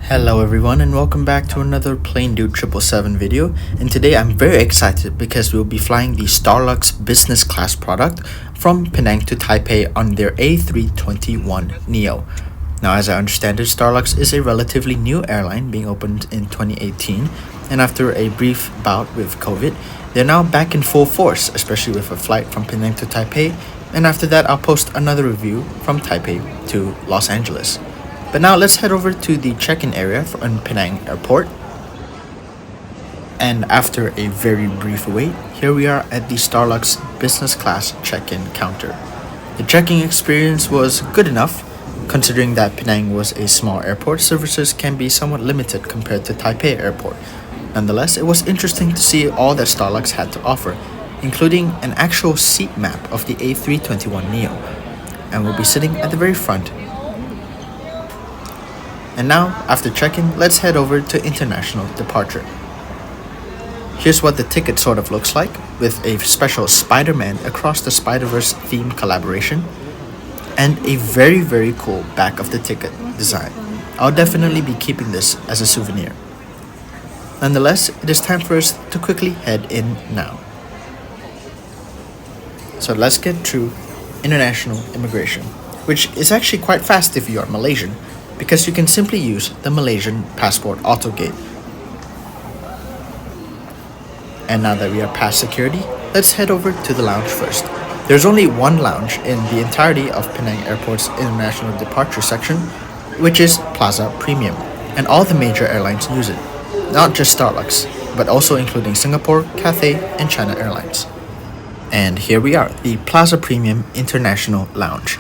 Hello everyone and welcome back to another Plain Dude 777 video, and today I'm very excited because we'll be flying the Starlux business class product from Penang to Taipei on their A321 Neo. Now, as I understand it, Starlux is a relatively new airline being opened in 2018, and after a brief bout with COVID, they're now back in full force, especially with a flight from Penang to Taipei, and after that I'll post another review from Taipei to Los Angeles. But now let's head over to the check-in area in Penang Airport. And after a very brief wait, here we are at the Starlux business class check-in counter. The checking experience was good enough. Considering that Penang was a small airport, services can be somewhat limited compared to Taipei Airport. Nonetheless, it was interesting to see all that Starlux had to offer, including an actual seat map of the A321 Neo. And we'll be sitting at the very front. And now, after check-in, let's head over to international departure. Here's what the ticket sort of looks like, with a special Spider-Man Across the Spider-Verse themed collaboration, and a very cool back of the ticket design. I'll definitely be keeping this as a souvenir. Nonetheless, it is time for us to quickly head in now. So let's get through international immigration, which is actually quite fast if you are Malaysian, because you can simply use the Malaysian passport auto gate. And now that we are past security, let's head over to the lounge first. There's only one lounge in the entirety of Penang Airport's international departure section, which is Plaza Premium, and all the major airlines use it. Not just Starlux, but also including Singapore, Cathay, and China Airlines. And here we are, the Plaza Premium International Lounge.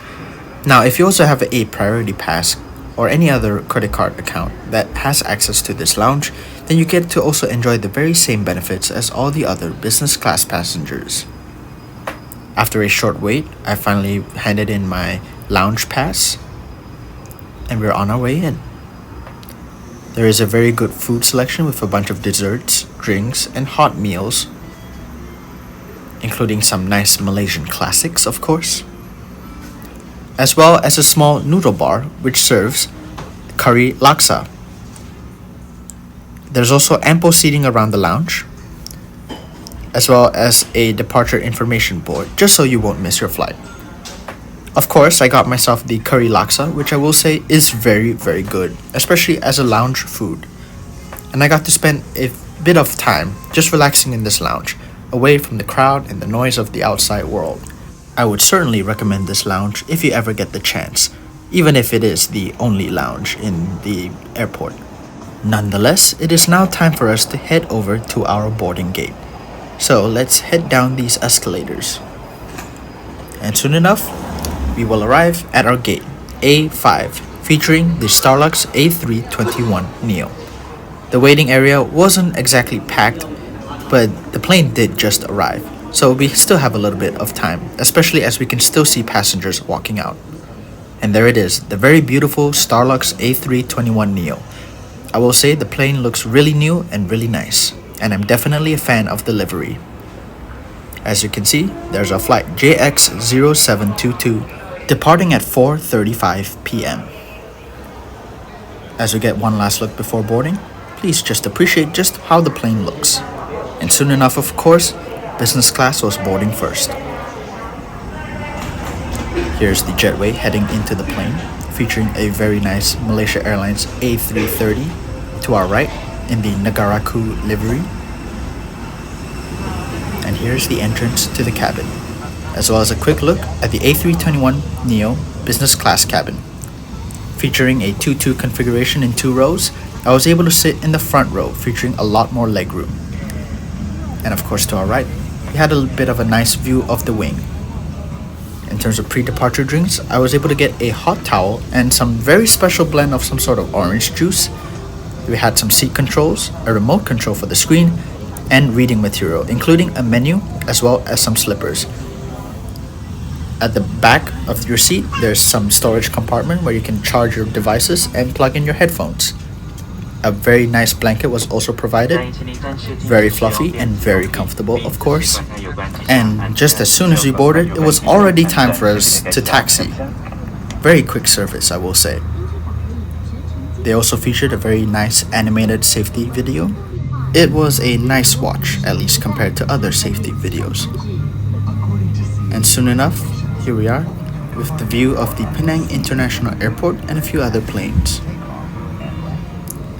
Now, if you also have a Priority Pass or any other credit card account that has access to this lounge, then you get to also enjoy the very same benefits as all the other business class passengers. After a short wait, I finally handed in my lounge pass, and we're on our way in. There is a very good food selection with a bunch of desserts, drinks, and hot meals, including some nice Malaysian classics, of course, as well as a small noodle bar which serves curry laksa. There's also ample seating around the lounge, as well as a departure information board, just so you won't miss your flight. Of course, I got myself the curry laksa, which I will say is very good, especially as a lounge food. And I got to spend a bit of time just relaxing in this lounge, away from the crowd and the noise of the outside world. I would certainly recommend this lounge if you ever get the chance, even if it is the only lounge in the airport. Nonetheless, it is now time for us to head over to our boarding gate. So let's head down these escalators. And soon enough, we will arrive at our gate, A5, featuring the Starlux A321 Neo. The waiting area wasn't exactly packed, but the plane did just arrive. So we still have a little bit of time, especially as we can still see passengers walking out. And there it is, the very beautiful Starlux A321 Neo. I will say the plane looks really new and really nice, and I'm definitely a fan of the livery. As you can see, there's our flight JX0722 departing at 4:35 p.m. As we get one last look before boarding, please just appreciate just how the plane looks. And soon enough, of course, business class was boarding first. Here's the jetway heading into the plane, featuring a very nice Malaysia Airlines A330 to our right in the Negaraku livery. And here's the entrance to the cabin, as well as a quick look at the A321 Neo business class cabin. Featuring a 2-2 configuration in 2 rows, I was able to sit in the front row, featuring a lot more legroom. And of course, to our right, we had a bit of a nice view of the wing. In terms of pre-departure drinks, I was able to get a hot towel and some very special blend of some sort of orange juice. We had some seat controls, a remote control for the screen, and reading material, including a menu as well as some slippers. At the back of your seat, there's some storage compartment where you can charge your devices and plug in your headphones. A very nice blanket was also provided, very fluffy and very comfortable, of course. And just as soon as we boarded, it was already time for us to taxi. Very quick service, I will say. They also featured a very nice animated safety video. It was a nice watch, at least compared to other safety videos. And soon enough, here we are, with the view of the Penang International Airport and a few other planes.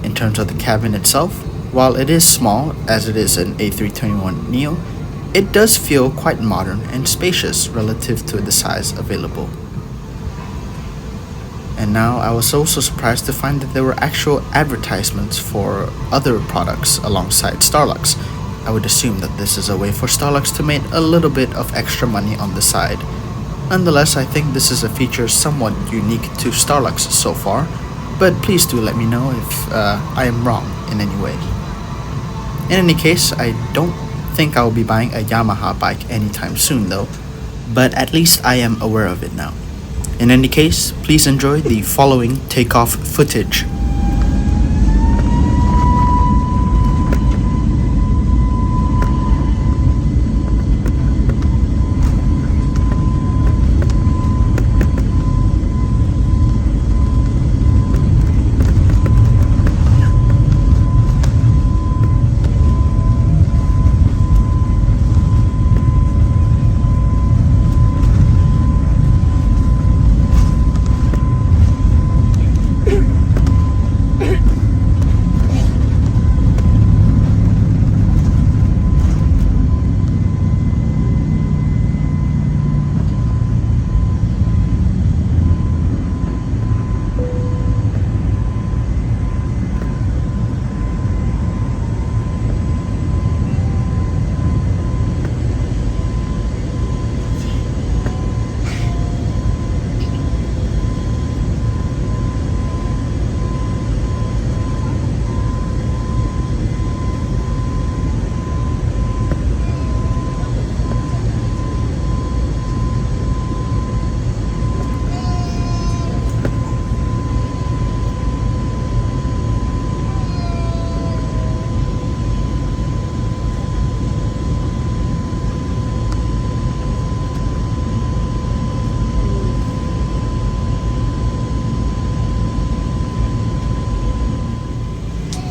In terms of the cabin itself, while it is small, as it is an A321neo, it does feel quite modern and spacious relative to the size available. And now I was also surprised to find that there were actual advertisements for other products alongside Starlux. I would assume that this is a way for Starlux to make a little bit of extra money on the side. Nonetheless, I think this is a feature somewhat unique to Starlux so far, but please do let me know if I am wrong in any way. In any case, I don't think I will be buying a Yamaha bike anytime soon though, but at least I am aware of it now. In any case, please enjoy the following takeoff footage.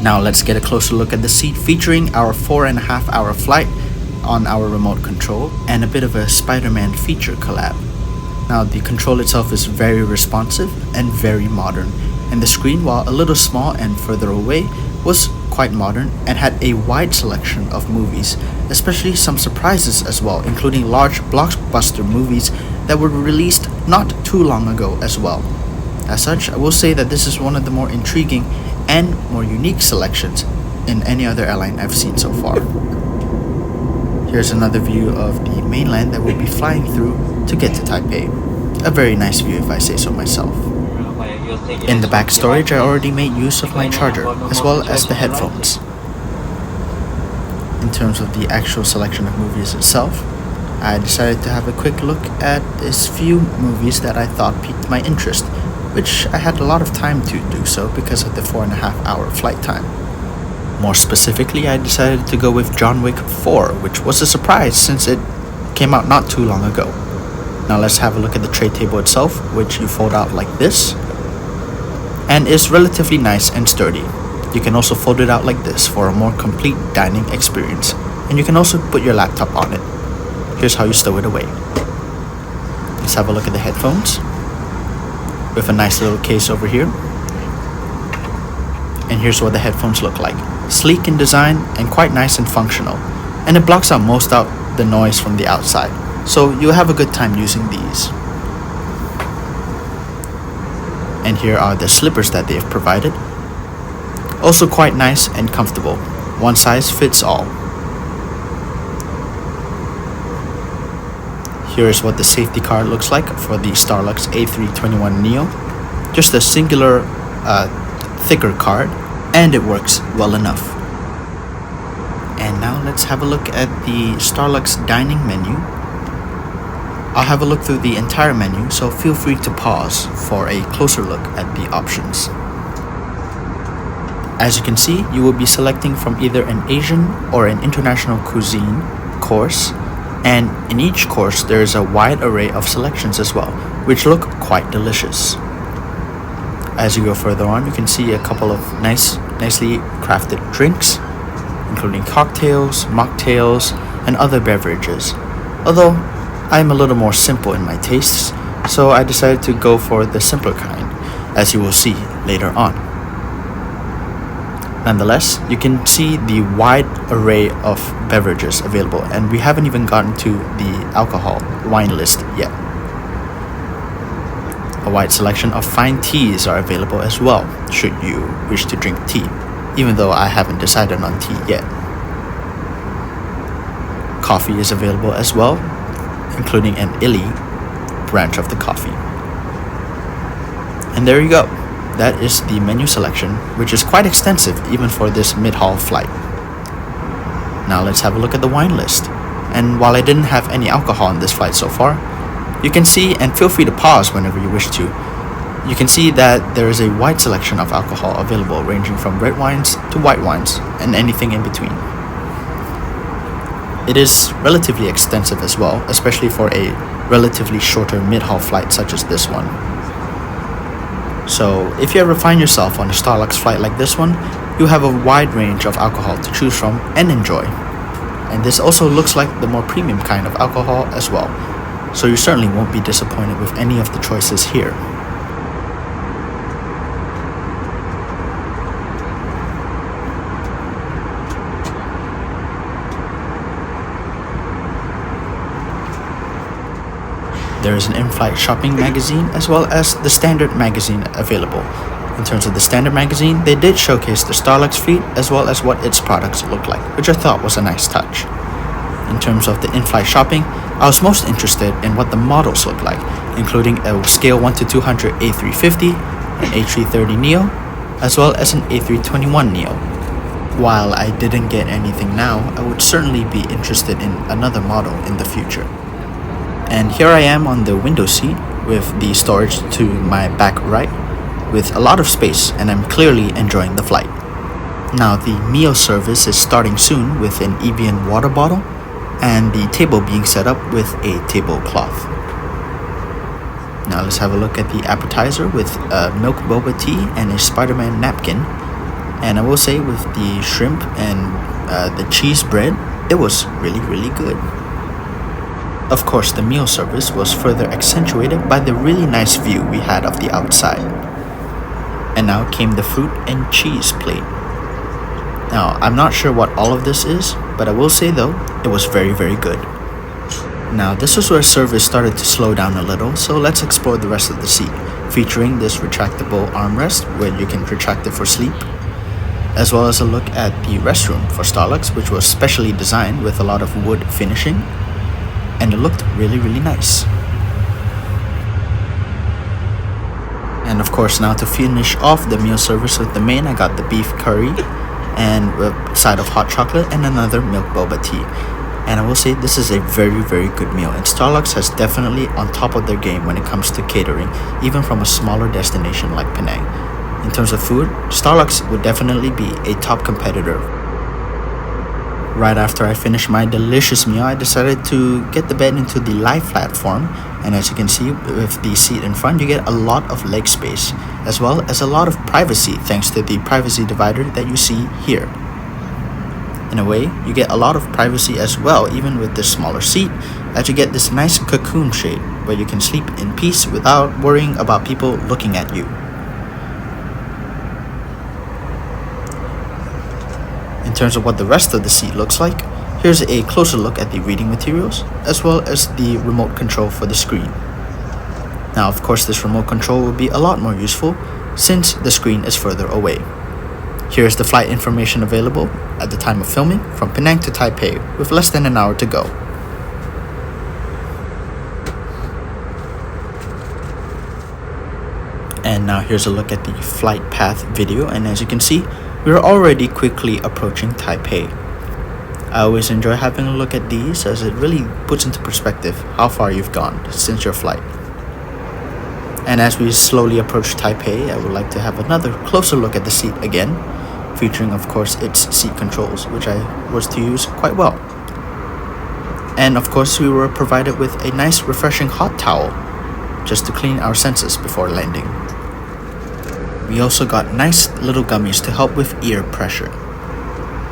Now let's get a closer look at the seat, featuring our 4.5 hour flight on our remote control and a bit of a Spider-Man feature collab. Now the control itself is very responsive and very modern, and the screen, while a little small and further away, was quite modern and had a wide selection of movies, especially some surprises as well, including large blockbuster movies that were released not too long ago as well. As such, I will say that this is one of the more intriguing and more unique selections in any other airline I've seen so far. Here's another view of the mainland that we'll be flying through to get to Taipei. A very nice view if I say so myself. In the back storage, I already made use of my charger as well as the headphones. In terms of the actual selection of movies itself, I decided to have a quick look at this few movies that I thought piqued my interest, which I had a lot of time to do so because of the 4.5 hour flight time. More specifically, I decided to go with John Wick 4, which was a surprise since it came out not too long ago. Now let's have a look at the tray table itself, which you fold out like this, and is relatively nice and sturdy. You can also fold it out like this for a more complete dining experience, and you can also put your laptop on it. Here's how you stow it away. Let's have a look at the headphones, with a nice little case over here. And here's what the headphones look like. Sleek in design and quite nice and functional. And it blocks out most of the noise from the outside, so you'll have a good time using these. And here are the slippers that they have provided. Also quite nice and comfortable. One size fits all. Here is what the safety card looks like for the Starlux A321neo. Just a singular, thicker card, and it works well enough. And now let's have a look at the Starlux dining menu. I'll have a look through the entire menu, so feel free to pause for a closer look at the options. As you can see, you will be selecting from either an Asian or an international cuisine course, and in each course there is a wide array of selections as well, which look quite delicious. As you go further on, you can see a couple of nicely crafted drinks, including cocktails, mocktails, and other beverages. Although I am a little more simple in my tastes, so I decided to go for the simpler kind, as you will see later on. Nonetheless, you can see the wide array of beverages available, and we haven't even gotten to the alcohol wine list yet. A wide selection of fine teas are available as well, should you wish to drink tea, even though I haven't decided on tea yet. Coffee is available as well, including an illy branch of the coffee. And there you go. That is the menu selection, which is quite extensive even for this mid-haul flight. Now let's have a look at the wine list. And while I didn't have any alcohol on this flight so far, you can see, and feel free to pause whenever you wish to, you can see that there is a wide selection of alcohol available, ranging from red wines to white wines and anything in between. It is relatively extensive as well, especially for a relatively shorter mid-haul flight such as this one. So if you ever find yourself on a Starlux flight like this one, you have a wide range of alcohol to choose from and enjoy. And this also looks like the more premium kind of alcohol as well, so you certainly won't be disappointed with any of the choices here. There is an in-flight shopping magazine as well as the standard magazine available. In terms of the standard magazine, they did showcase the Starlux fleet as well as what its products look like, which I thought was a nice touch. In terms of the in-flight shopping, I was most interested in what the models look like, including a scale 1 to 200 A350, an A330neo, as well as an A321neo. While I didn't get anything now, I would certainly be interested in another model in the future. And here I am on the window seat with the storage to my back right, with a lot of space, and I'm clearly enjoying the flight. Now the meal service is starting soon with an Evian water bottle, and the table being set up with a tablecloth. Now let's have a look at the appetizer with a milk boba tea and a Spider-Man napkin. And I will say, with the shrimp and the cheese bread, it was really good. Of course, the meal service was further accentuated by the really nice view we had of the outside. And now came the fruit and cheese plate. Now, I'm not sure what all of this is, but I will say though, it was very good. Now, this is where service started to slow down a little, so let's explore the rest of the seat, featuring this retractable armrest where you can retract it for sleep, as well as a look at the restroom for Starlux, which was specially designed with a lot of wood finishing, and it looked really nice. And of course, now to finish off the meal service with the main, I got the beef curry and a side of hot chocolate and another milk boba tea. And I will say, this is a very good meal, and Starlux has definitely on top of their game when it comes to catering, even from a smaller destination like Penang. In terms of food, Starlux would definitely be a top competitor. Right after I finished my delicious meal, I decided to get the bed into the lie platform, and as you can see with the seat in front, you get a lot of leg space, as well as a lot of privacy thanks to the privacy divider that you see here. In a way, you get a lot of privacy as well, even with this smaller seat, as you get this nice cocoon shade where you can sleep in peace without worrying about people looking at you. In terms of what the rest of the seat looks like, here's a closer look at the reading materials, as well as the remote control for the screen. Now, of course, this remote control will be a lot more useful since the screen is further away. Here's the flight information available at the time of filming from Penang to Taipei, with less than an hour to go. And now here's a look at the flight path video, and as you can see, we're already quickly approaching Taipei. I always enjoy having a look at these, as it really puts into perspective how far you've gone since your flight. And as we slowly approach Taipei, I would like to have another closer look at the seat again, featuring of course its seat controls, which I was to use quite well. And of course, we were provided with a nice refreshing hot towel just to clean our senses before landing. We also got nice little gummies to help with ear pressure.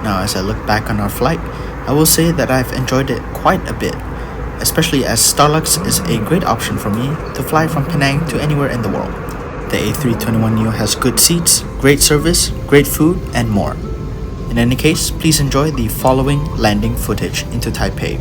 Now, as I look back on our flight, I will say that I've enjoyed it quite a bit, especially as Starlux is a great option for me to fly from Penang to anywhere in the world. The A321neo has good seats, great service, great food, and more. In any case, please enjoy the following landing footage into Taipei.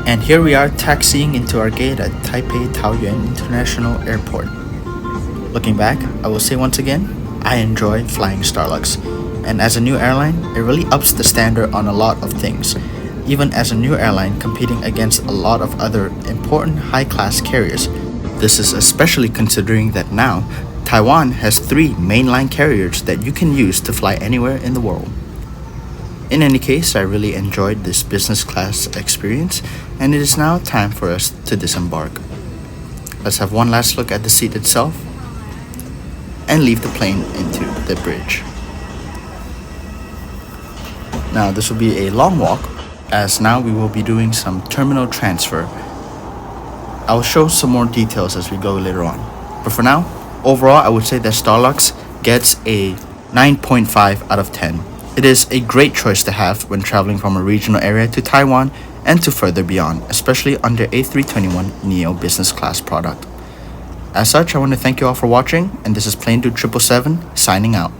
And here we are taxiing into our gate at Taipei Taoyuan International Airport. Looking back, I will say once again, I enjoy flying Starlux. And as a new airline, it really ups the standard on a lot of things. Even as a new airline competing against a lot of other important high-class carriers. This is especially considering that now, Taiwan has 3 mainline carriers that you can use to fly anywhere in the world. In any case, I really enjoyed this business class experience, and it is now time for us to disembark. Let's have one last look at the seat itself and leave the plane into the bridge. Now, this will be a long walk, as now we will be doing some terminal transfer. I will show some more details as we go later on. But for now, overall, I would say that Starlux gets a 9.5 out of 10. It is a great choice to have when traveling from a regional area to Taiwan and to further beyond, especially on their A321neo business class product. As such, I want to thank you all for watching, and this is Plane Dude 777 signing out.